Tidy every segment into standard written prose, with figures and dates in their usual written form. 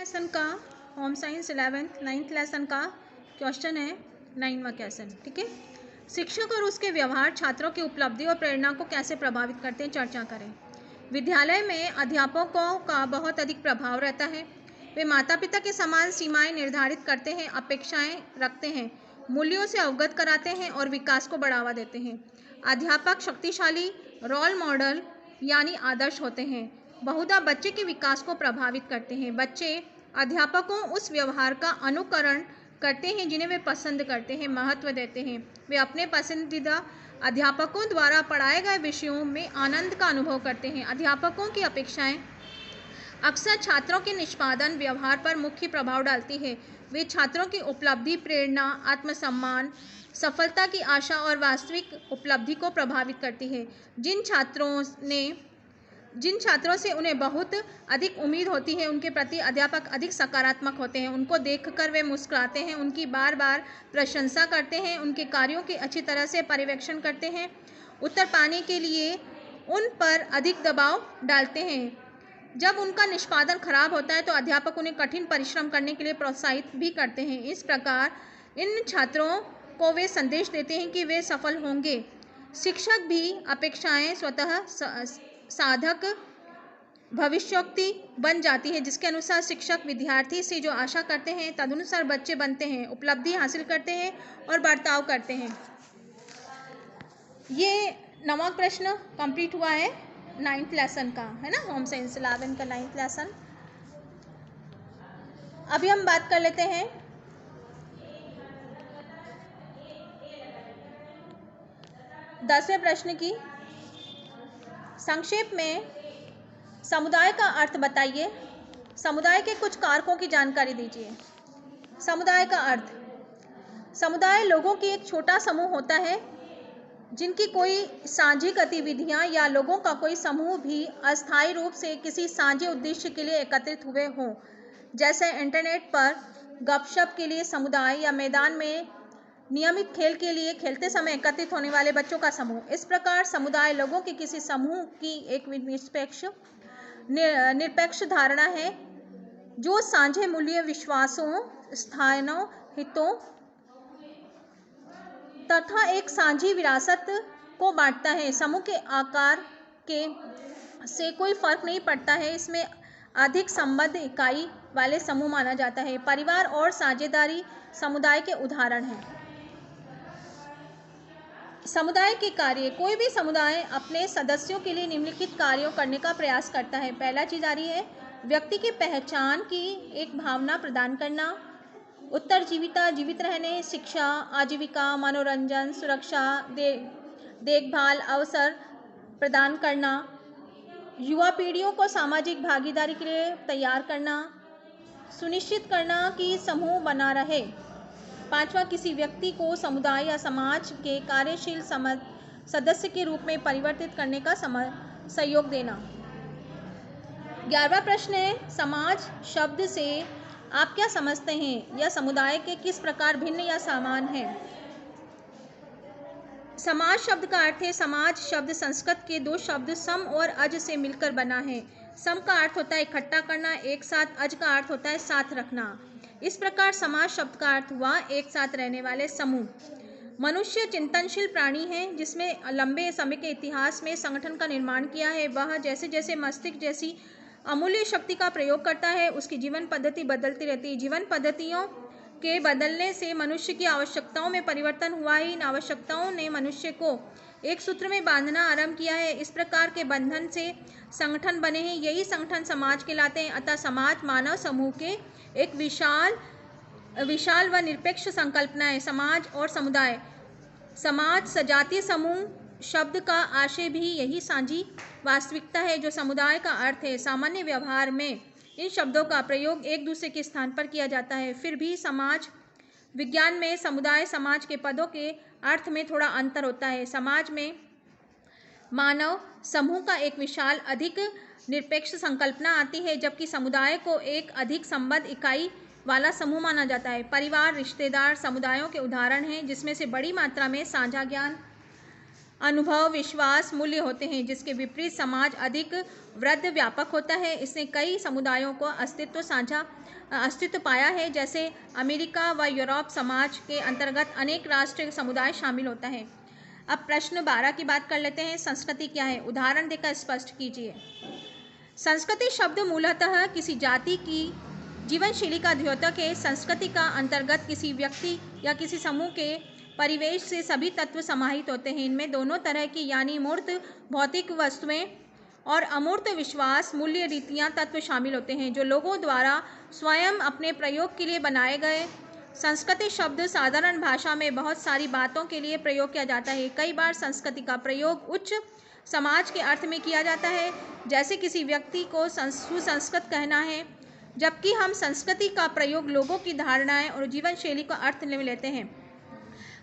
Lesson का home science 11th 9th lesson का question है 9वां क्वेश्चन। ठीक है, शिक्षक और उसके व्यवहार छात्रों की उपलब्धि और प्रेरणा को कैसे प्रभावित करते हैं, चर्चा करें। विद्यालय में अध्यापकों का बहुत अधिक प्रभाव रहता है। वे माता पिता के समान सीमाएं निर्धारित करते हैं, अपेक्षाएं रखते हैं, मूल्यों से अवगत कराते हैं और विकास को बढ़ावा देते हैं। अध्यापक शक्तिशाली रोल मॉडल यानी आदर्श होते हैं, बहुधा बच्चे के विकास को प्रभावित करते हैं। बच्चे अध्यापकों उस व्यवहार का अनुकरण करते हैं जिन्हें वे पसंद करते हैं, महत्व देते हैं। वे अपने पसंदीदा अध्यापकों द्वारा पढ़ाए गए विषयों में आनंद का अनुभव करते हैं। अध्यापकों की अपेक्षाएं अक्सर छात्रों के निष्पादन व्यवहार पर मुख्य प्रभाव डालती है। वे छात्रों की उपलब्धि, प्रेरणा, आत्मसम्मान, सफलता की आशा और वास्तविक उपलब्धि को प्रभावित करती है। जिन छात्रों से उन्हें बहुत अधिक उम्मीद होती है, उनके प्रति अध्यापक अधिक सकारात्मक होते हैं। उनको देखकर वे मुस्कुराते हैं, उनकी बार बार प्रशंसा करते हैं, उनके कार्यों की अच्छी तरह से पर्यवेक्षण करते हैं, उत्तर पाने के लिए उन पर अधिक दबाव डालते हैं। जब उनका निष्पादन खराब होता है तो अध्यापक उन्हें कठिन परिश्रम करने के लिए प्रोत्साहित भी करते हैं। इस प्रकार इन छात्रों को वे संदेश देते हैं कि वे सफल होंगे। शिक्षक भी अपेक्षाएं स्वतः साधक भविष्योक्ति बन जाती है, जिसके अनुसार शिक्षक विद्यार्थी से जो आशा करते हैं तदनुसार बच्चे बनते हैं, उपलब्धि हासिल करते हैं और बर्ताव करते हैं। ये 9वां प्रश्न कंप्लीट हुआ है 9th लेसन का, है ना, होम साइंस 11 का 9th लेसन। अभी हम बात कर लेते हैं 10वें प्रश्न की। संक्षेप में समुदाय का अर्थ बताइए। समुदाय के कुछ कारकों की जानकारी दीजिए। समुदाय का अर्थ, समुदाय लोगों की एक छोटा समूह होता है जिनकी कोई साझी गतिविधियां या लोगों का कोई समूह भी अस्थायी रूप से किसी साझे उद्देश्य के लिए एकत्रित हुए हों, जैसे इंटरनेट पर गपशप के लिए समुदाय या मैदान में नियमित खेल के लिए खेलते समय एकत्रित होने वाले बच्चों का समूह। इस प्रकार समुदाय लोगों के किसी समूह की एक निरपेक्ष धारणा है जो साझे मूल्य, विश्वासों, स्थानों, हितों तथा एक साझी विरासत को बांटता है। समूह के आकार के से कोई फर्क नहीं पड़ता है, इसमें अधिक संबद्ध इकाई वाले समूह माना जाता है। परिवार और साझेदारी समुदाय के उदाहरण हैं। समुदाय के कार्य, कोई भी समुदाय अपने सदस्यों के लिए निम्नलिखित कार्यों करने का प्रयास करता है। पहला चीज आ रही है व्यक्ति की पहचान की एक भावना प्रदान करना, उत्तरजीविता, जीवित रहने, शिक्षा, आजीविका, मनोरंजन, सुरक्षा, देखभाल अवसर प्रदान करना, युवा पीढ़ियों को सामाजिक भागीदारी के लिए तैयार करना, सुनिश्चित करना कि समूह बना रहे। 5वां, किसी व्यक्ति को समुदाय या समाज के कार्यशील सदस्य के रूप में परिवर्तित करने का सहयोग देना। 11वां प्रश्न है समाज शब्द से आप क्या समझते हैं? यह समुदाय के किस प्रकार भिन्न या समान है? समाज शब्द का अर्थ है, समाज शब्द संस्कृत के 2 शब्द सम और अज से मिलकर बना है। सम का अर्थ होता है इकट्ठा करना, एक साथ। अज का अर्थ होता है साथ रखना। इस प्रकार समाज शब्द का अर्थ हुआ एक साथ रहने वाले समूह। मनुष्य चिंतनशील प्राणी है जिसमें लंबे समय के इतिहास में संगठन का निर्माण किया है। वह जैसे जैसे मस्तिष्क जैसी अमूल्य शक्ति का प्रयोग करता है, उसकी जीवन पद्धति बदलती रहती है। जीवन पद्धतियों के बदलने से मनुष्य की आवश्यकताओं में परिवर्तन हुआ है। इन आवश्यकताओं ने मनुष्य को एक सूत्र में बांधना आरंभ किया है। इस प्रकार के बंधन से संगठन बने हैं, यही संगठन समाज कहलाते हैं। अतः समाज मानव समूह के एक विशाल व निरपेक्ष संकल्पना है। समाज और समुदाय, समाज सजातीय समूह शब्द का आशय भी यही साझी वास्तविकता है जो समुदाय का अर्थ है। सामान्य व्यवहार में इन शब्दों का प्रयोग एक दूसरे के स्थान पर किया जाता है, फिर भी समाज विज्ञान में समुदाय समाज के पदों के अर्थ में थोड़ा अंतर होता है। समाज में मानव समूह का एक विशाल अधिक निरपेक्ष संकल्पना आती है, जबकि समुदाय को एक अधिक संबद्ध इकाई वाला समूह माना जाता है। परिवार, रिश्तेदार समुदायों के उदाहरण हैं जिसमें से बड़ी मात्रा में साझा ज्ञान, अनुभव, विश्वास, मूल्य होते हैं, जिसके विपरीत समाज अधिक वृद्ध व्यापक होता है। इसने कई समुदायों को अस्तित्व पाया है, जैसे अमेरिका व यूरोप। समाज के अंतर्गत अनेक राष्ट्रीय समुदाय शामिल होता है। अब प्रश्न 12 की बात कर लेते हैं। संस्कृति क्या है? उदाहरण देकर स्पष्ट कीजिए। संस्कृति शब्द मूलतः किसी जाति की जीवन शैली का द्योतक है। संस्कृति का अंतर्गत किसी व्यक्ति या किसी समूह के परिवेश से सभी तत्व समाहित होते हैं। इनमें दोनों तरह की यानी मूर्त भौतिक वस्तुएं और अमूर्त विश्वास, मूल्य, रीतियां, तत्व शामिल होते हैं, जो लोगों द्वारा स्वयं अपने प्रयोग के लिए बनाए गए। संस्कृति शब्द साधारण भाषा में बहुत सारी बातों के लिए प्रयोग किया जाता है। कई बार संस्कृति का प्रयोग उच्च समाज के अर्थ में किया जाता है, जैसे किसी व्यक्ति को सुसंस्कृत कहना है, जबकि हम संस्कृति का प्रयोग लोगों की धारणाएं और जीवन शैली का अर्थ में लेते हैं,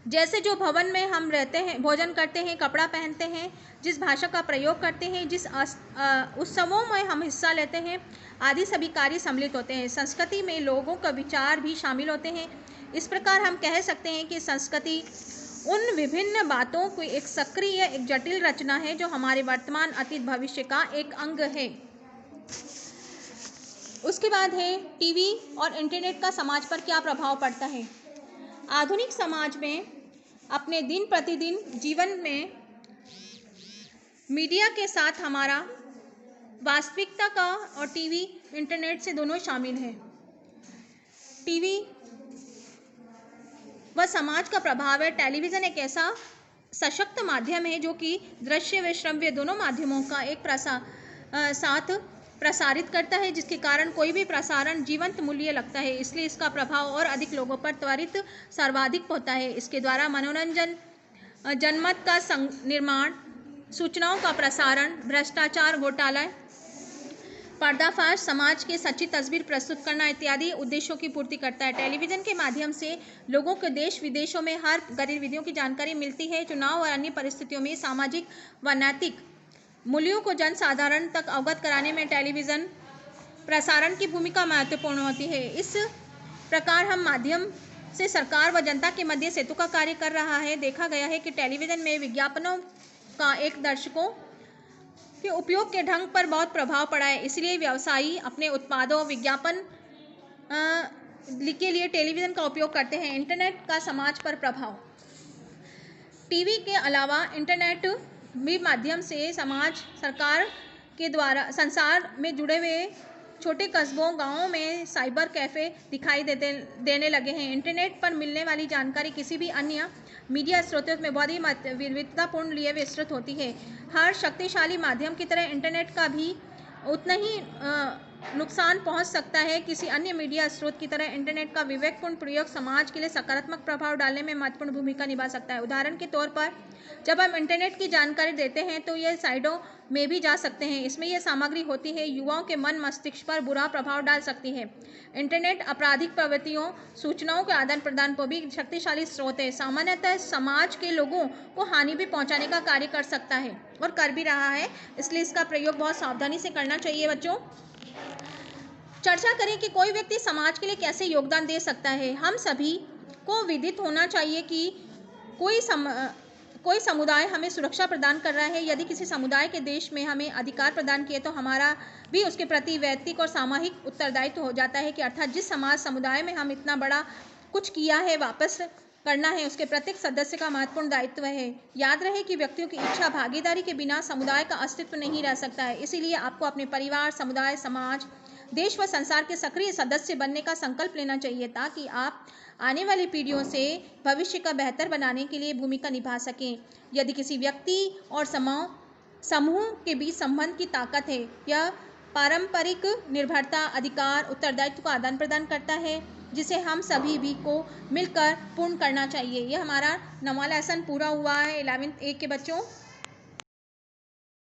जैसे जो भवन में हम रहते हैं, भोजन करते हैं, कपड़ा पहनते हैं, जिस भाषा का प्रयोग करते हैं, जिस उत्सवों में हम हिस्सा लेते हैं, आदि सभी कार्य सम्मिलित होते हैं। संस्कृति में लोगों का विचार भी शामिल होते हैं। इस प्रकार हम कह सकते हैं कि संस्कृति उन विभिन्न बातों की एक सक्रिय, एक जटिल रचना है, जो हमारे वर्तमान, अतीत, भविष्य का एक अंग है। उसके बाद है टीवी और इंटरनेट का समाज पर क्या प्रभाव पड़ता है। आधुनिक समाज में अपने दिन प्रतिदिन जीवन में मीडिया के साथ हमारा वास्तविकता का और टीवी, इंटरनेट से दोनों शामिल है। टीवी व समाज का प्रभाव है। टेलीविज़न एक ऐसा सशक्त माध्यम है जो कि दृश्य व श्रव्य दोनों माध्यमों का एक साथ प्रसारित करता है, जिसके कारण कोई भी प्रसारण जीवंत मूल्य लगता है। इसलिए इसका प्रभाव और अधिक लोगों पर त्वरित सर्वाधिक होता है। इसके द्वारा मनोरंजन, जनमत का निर्माण, सूचनाओं का प्रसारण, भ्रष्टाचार, घोटाला, पर्दाफाश, समाज की सच्ची तस्वीर प्रस्तुत करना इत्यादि उद्देश्यों की पूर्ति करता है। टेलीविज़न के माध्यम से लोगों को देश विदेशों में हर गतिविधियों की जानकारी मिलती है। चुनाव और अन्य परिस्थितियों में सामाजिक व नैतिक मूल्यों को जनसाधारण तक अवगत कराने में टेलीविज़न प्रसारण की भूमिका महत्वपूर्ण होती है। इस प्रकार हम माध्यम से सरकार व जनता के मध्य सेतु का कार्य कर रहा है। देखा गया है कि टेलीविज़न में विज्ञापनों का एक दर्शकों के उपयोग के ढंग पर बहुत प्रभाव पड़ा है। इसलिए व्यवसायी अपने उत्पादों, विज्ञापन के लिए टेलीविज़न का उपयोग करते हैं। इंटरनेट का समाज पर प्रभाव। टीवी के अलावा इंटरनेट भी माध्यम से समाज, सरकार के द्वारा संसार में जुड़े हुए छोटे कस्बों, गांवों में साइबर कैफ़े दिखाई देने लगे हैं। इंटरनेट पर मिलने वाली जानकारी किसी भी अन्य मीडिया स्रोतों में बहुत ही विविधतापूर्ण लिए विस्तृत होती है। हर शक्तिशाली माध्यम की तरह इंटरनेट का भी उतना ही नुकसान पहुंच सकता है। किसी अन्य मीडिया स्रोत की तरह इंटरनेट का विवेकपूर्ण प्रयोग समाज के लिए सकारात्मक प्रभाव डालने में महत्वपूर्ण भूमिका निभा सकता है। उदाहरण के तौर पर जब हम इंटरनेट की जानकारी देते हैं तो यह साइटों में भी जा सकते हैं। इसमें यह सामग्री होती है युवाओं के मन मस्तिष्क पर बुरा प्रभाव डाल सकती है। इंटरनेट आपराधिक प्रवृत्तियों, सूचनाओं के आदान प्रदान पर भी शक्तिशाली स्रोत है। सामान्यतः समाज के लोगों को हानि भी पहुंचाने का कार्य कर सकता है और कर भी रहा है। इसलिए इसका प्रयोग बहुत सावधानी से करना चाहिए। बच्चों, चर्चा करें कि कोई व्यक्ति समाज के लिए कैसे योगदान दे सकता है। हम सभी को विदित होना चाहिए कि कोई समुदाय हमें सुरक्षा प्रदान कर रहा है। यदि किसी समुदाय के देश में हमें अधिकार प्रदान किए तो हमारा भी उसके प्रति वैयक्तिक और सामूहिक उत्तरदायित्व हो जाता है कि अर्थात जिस समाज समुदाय में हम इतना बड़ा कुछ किया है वापस करना है, उसके प्रत्येक सदस्य का महत्वपूर्ण दायित्व है। याद रहे कि व्यक्तियों की इच्छा भागीदारी के बिना समुदाय का अस्तित्व नहीं रह सकता है। इसीलिए आपको अपने परिवार, समुदाय, समाज, देश व संसार के सक्रिय सदस्य बनने का संकल्प लेना चाहिए ताकि आप आने वाली पीढ़ियों से भविष्य का बेहतर बनाने के लिए भूमिका निभा सकें। यदि किसी व्यक्ति और समूह के बीच संबंध की ताकत है, यह पारंपरिक निर्भरता, अधिकार, उत्तरदायित्व का आदान प्रदान करता है, जिसे हम सभी भी को मिलकर पूर्ण करना चाहिए। यह हमारा 9वां लेसन पूरा हुआ है 11th A के बच्चों।